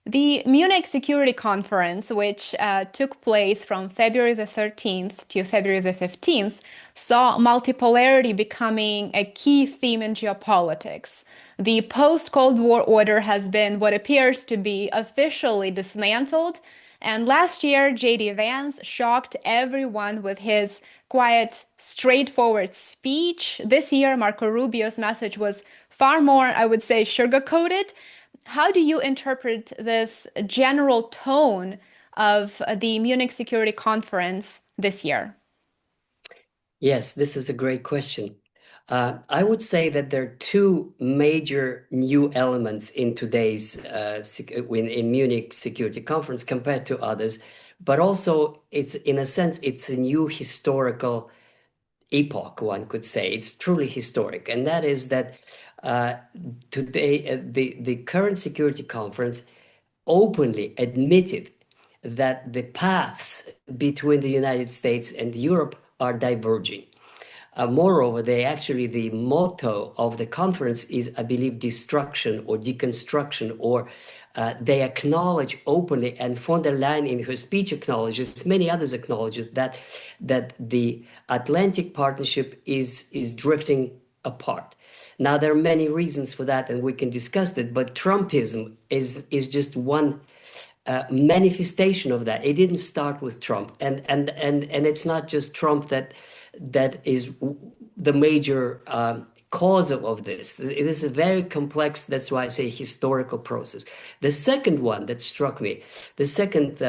The Munich Security Conference, which took place from February the 13th to February the 15th, saw multipolarity becoming a key theme in geopolitics. The post-Cold War order has been what appears to be officially dismantled, and last year, J.D. Vance shocked everyone with his quiet, straightforward speech. This year, Marco Rubio's message was far more, I would say, sugar-coated. How do you interpret this general tone of the Munich Security Conference this year? Yes, this is a great question. I would say that there are two major new elements in today's in Munich Security Conference compared to others, but also it's in a sense it's a new historical epoch, one could say. It's truly historic, and that is that uh, today the current Security Conference openly admitted that the paths between the United States and Europe are diverging. Moreover, the motto of the conference is, I believe, destruction or deconstruction, or they acknowledge openly, and von der Leyen in her speech acknowledges, many others acknowledges that the Atlantic partnership is drifting apart. Now, there are many reasons for that, and we can discuss that, but Trumpism is just one manifestation of that. It didn't start with Trump, and it's not just Trump that is the major cause of this. It is a very complex, that's why I say historical process. The second one that struck me, the second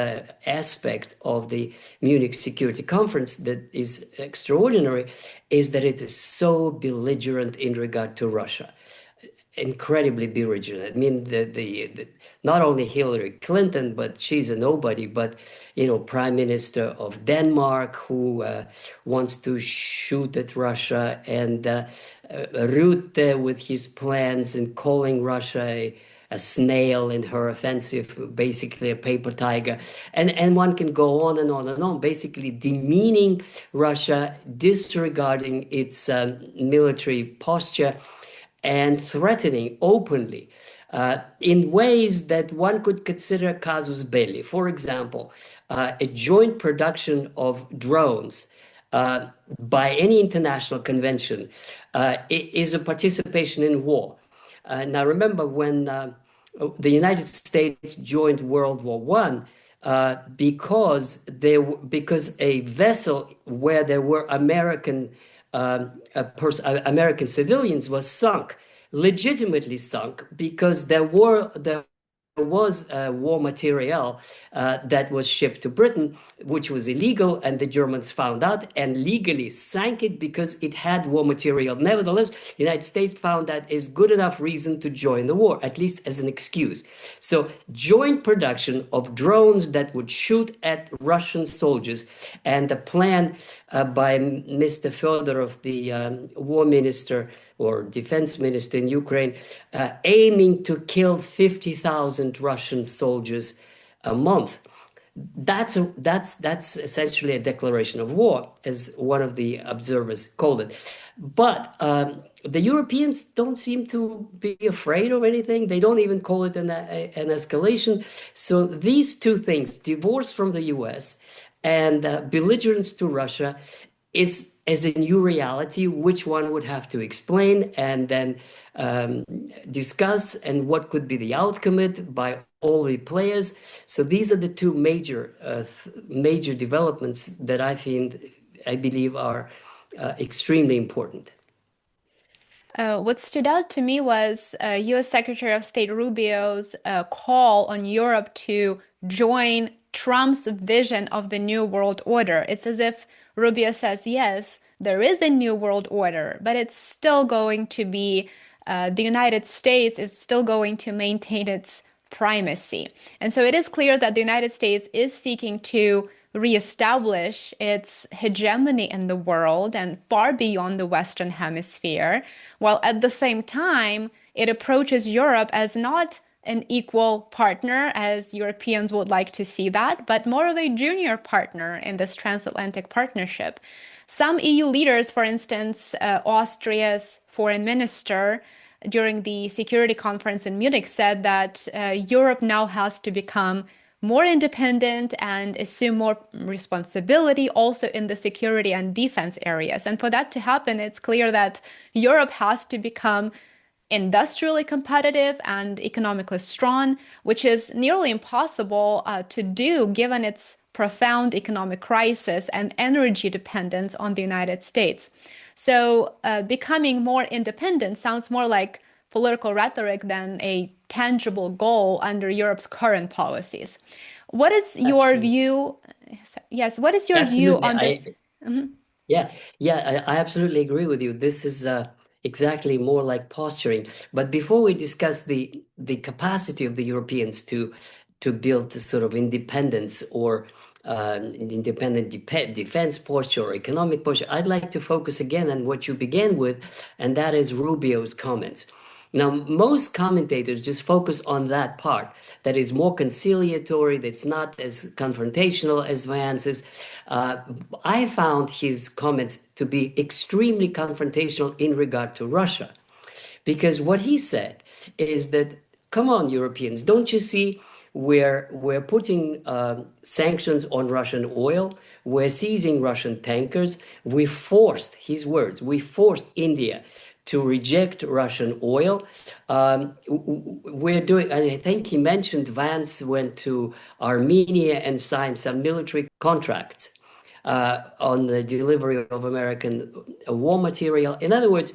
aspect of the Munich Security Conference that is extraordinary, is that it is so belligerent in regard to Russia, incredibly belligerent. I mean, the not only Hillary Clinton, but she's a nobody, but Prime Minister of Denmark who wants to shoot at Russia, and Rutte with his plans and calling Russia a snail in her offensive, basically a paper tiger, and one can go on and on and on, basically demeaning Russia, disregarding its military posture, and threatening openly in ways that one could consider casus belli. For example, a joint production of drones by any international convention is a participation in war. Now, remember when the United States joined World War One, because a vessel where there were American civilians was sunk, legitimately sunk, because there was war material that was shipped to Britain, which was illegal, and the Germans found out and legally sank it because it had war material. Nevertheless, the United States found that is good enough reason to join the war, at least as an excuse. So joint production of drones that would shoot at Russian soldiers, and a plan by Mr. Fedorov, the war minister or defense minister in Ukraine, aiming to kill 50,000 Russian soldiers a month. That's essentially a declaration of war, as one of the observers called it. But the Europeans don't seem to be afraid of anything. They don't even call it an escalation. So these two things, divorce from the US and belligerence to Russia, is as a new reality, which one would have to explain and then discuss, and what could be the outcome it by all the players. So these are the two major developments that I believe are extremely important. What stood out to me was US Secretary of State Rubio's call on Europe to join Trump's vision of the New World Order. It's as if Rubio says, yes, there is a New World Order, but it's still going to be, the United States is still going to maintain its primacy. And so it is clear that the United States is seeking to reestablish its hegemony in the world and far beyond the Western Hemisphere, while at the same time, it approaches Europe as not an equal partner, as Europeans would like to see that, but more of a junior partner in this transatlantic partnership. Some EU leaders, for instance, Austria's foreign minister, during the security conference in Munich said that Europe now has to become more independent and assume more responsibility also in the security and defense areas. And for that to happen, it's clear that Europe has to become industrially competitive and economically strong, which is nearly impossible to do given its profound economic crisis and energy dependence on the United States. So, becoming more independent sounds more like political rhetoric than a tangible goal under Europe's current policies. What is your Absolutely. view? Yes, what is your view Absolutely. on this? Mhm. Yeah, yeah, I absolutely agree with you. This is exactly more like posturing. But before we discuss the capacity of the Europeans to build this sort of independence or independent defense posture or economic posture, I'd like to focus again on what you began with, and that is Rubio's comments. Now, most commentators just focus on that part that is more conciliatory, that's not as confrontational as Vance's. Uh, I found his comments to be extremely confrontational in regard to Russia. Because what he said is that, come on, Europeans, don't you see we're putting sanctions on Russian oil, we're seizing Russian tankers, we forced, his words, we forced India to reject Russian oil. We're doing, and I think he mentioned Vance went to Armenia and signed some military contracts on the delivery of American war material. In other words,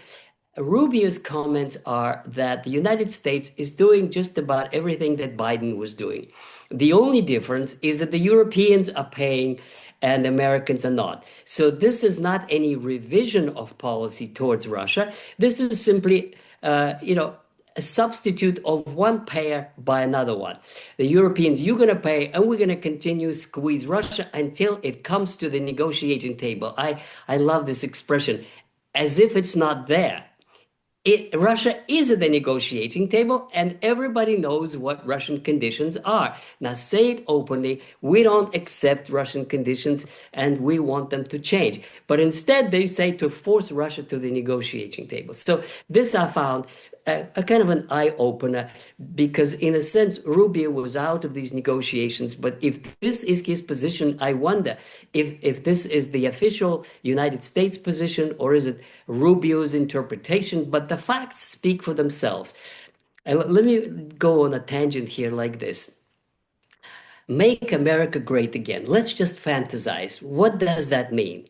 Rubio's comments are that the United States is doing just about everything that Biden was doing. The only difference is that the Europeans are paying and Americans are not. So this is not any revision of policy towards Russia. This is simply, a substitute of one payer by another one. The Europeans, you're going to pay, and we're going to continue squeeze Russia until it comes to the negotiating table. I love this expression, as if it's not there. Russia is at the negotiating table, and everybody knows what Russian conditions are. Now, say it openly. We don't accept Russian conditions, and we want them to change. But instead, they say to force Russia to the negotiating table. So this I found a kind of an eye opener, because in a sense Rubio was out of these negotiations. But if this is his position, I wonder if this is the official United States position or is it Rubio's interpretation. But the facts speak for themselves. And let me go on a tangent here like this. Make America great again. Let's just fantasize. What does that mean?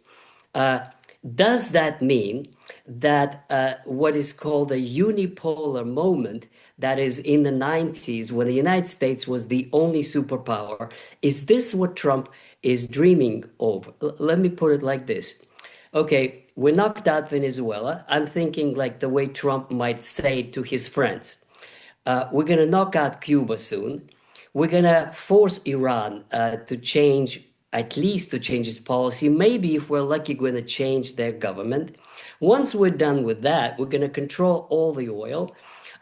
Uh, does that mean that what is called a unipolar moment, that is in the 90s when the United States was the only superpower, is this what Trump is dreaming of? Let me put it like this. Okay, we knocked out Venezuela. I'm thinking like the way Trump might say to his friends. We're going to knock out Cuba soon. We're going to force Iran to change, at least to change its policy. Maybe if we're lucky, going to change their government. Once we're done with that, we're going to control all the oil.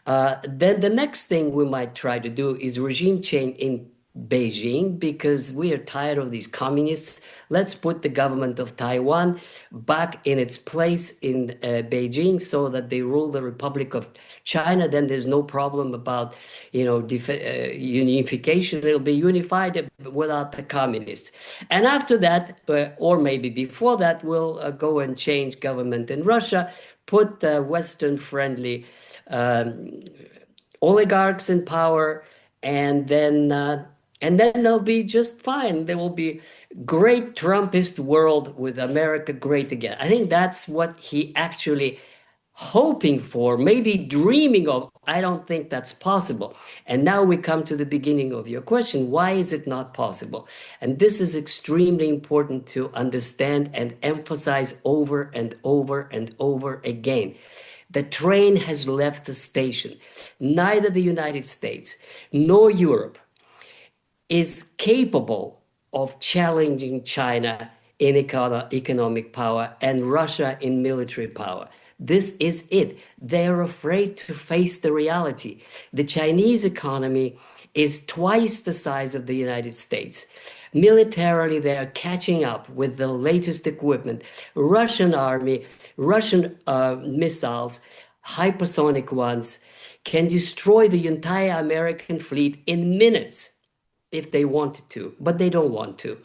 Then the next thing we might try to do is regime change in Beijing, because we are tired of these communists. Let's put the government of Taiwan back in its place in Beijing so that they rule the Republic of China. Then there's no problem about, unification. It'll be unified without the communists. And after that, or maybe before that, we'll go and change government in Russia, put the Western-friendly oligarchs in power, and then they'll be just fine. There will be great Trumpist world with America great again. I think that's what he actually hoping for, maybe dreaming of. I don't think that's possible. And now we come to the beginning of your question. Why is it not possible? And this is extremely important to understand and emphasize over and over and over again. The train has left the station. Neither the United States nor Europe is capable of challenging China in economic power and Russia in military power. This is it. They're afraid to face the reality. The Chinese economy is twice the size of the United States. Militarily, they are catching up with the latest equipment. Russian army, Russian missiles, hypersonic ones, can destroy the entire American fleet in minutes if they wanted to, but they don't want to.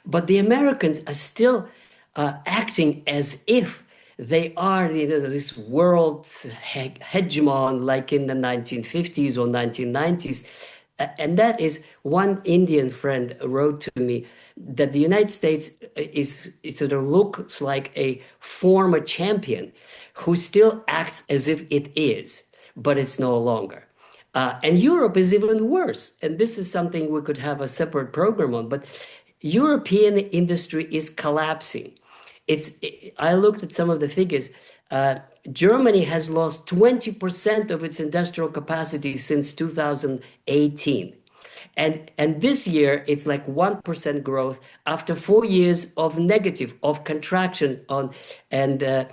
But the Americans are still acting as if they are this world hegemon like in the 1950s or 1990s. And that is, one Indian friend wrote to me that the United States is it sort of looks like a former champion who still acts as if it is, but it's no longer. And Europe is even worse. And this is something we could have a separate program on. But European industry is collapsing. I looked at some of the figures. Germany has lost 20% of its industrial capacity since 2018. And this year, it's like 1% growth after 4 years of negative, of contraction and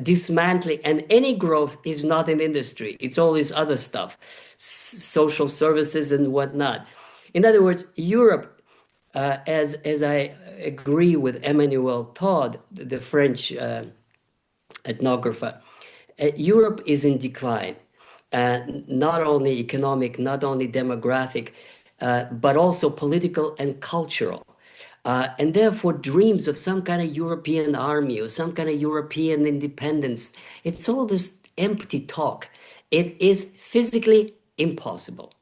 dismantling. And any growth is not in industry. It's all this other stuff, social services and whatnot. In other words, Europe, as I agree with Emmanuel Todd, the French ethnographer, Europe is in decline, not only economic, not only demographic, but also political and cultural. And therefore, dreams of some kind of European army or some kind of European independence, it's all this empty talk. It is physically impossible.